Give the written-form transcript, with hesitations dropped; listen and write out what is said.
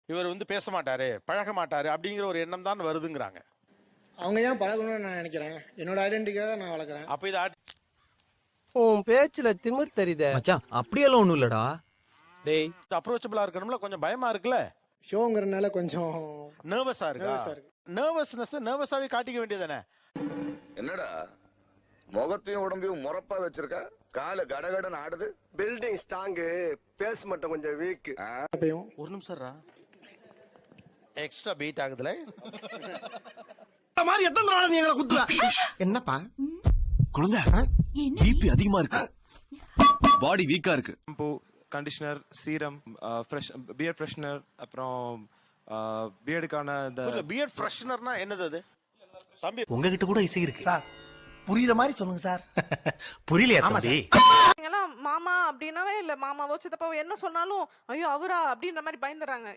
இவர் வந்து பேச மாட்டாரு, பழக மாட்டாரு அப்படிங்கிற ஒரு எண்ணம் தான் வருதுங்கிறாங்க. அவங்க ஏன் பழகணும்னு நான் நினைக்கிறேன். என்னோட ஐடென்டிட்டிக்காக நான் வளர்க்குறேன். அப்ப இது உன் பேச்சுல திமிர் தெரியுதே மச்சான் அப்படியெல்லாம் ஒண்ணும் இல்லடா. டேய். அப்ரோச்சபிளா இருக்கணும்ல, கொஞ்சம் பயமா இருக்குல்ல, ஷோங்கிறதுனால கொஞ்சம் நர்வஸா இருக்கா? nervous-ஆ இருக்கு. நர்வஸ்னஸ் நர்வஸாவே காட்டிக்க வேண்டியதானே. என்னடா முகத்தையும் உடம்பையும் முறப்பா வச்சிருக்க, கால கடகடன் ஆடுது. பில்டிங் ஸ்ட்ராங்கு, பேஸ் மட்டும் கொஞ்சம் வீக். அப்பயும் ஒரு நிமிஷம் எக்ஸ்ட்ரா பீட் ஆகுதுல. மாதிரி எத்தனை நாள் நீ எங்களை குத்துவ? என்னப்பா குழந்தை பிபி அதிகமா இருக்கு, பாடி வீக்கா இருக்கு. Shampoo, conditioner, serum, fresh beard freshener, அப்புறம் பியர்டுக்கான இந்த பியர்ட் ஃப்ரெஷ்னர்னா என்னது அது? தம்பி உங்ககிட்ட கூட இசை இருக்கு சார், புரியுற மாதிரி சொல்லுங்க சார். புரியலையா தம்பி? மாமா அப்படின்னாவே இல்ல, மாமாவோ சித்தப்பாவோ என்ன சொன்னாலும் ஐயோ அவரா அப்படின்ற மாதிரி பயந்துறாங்க.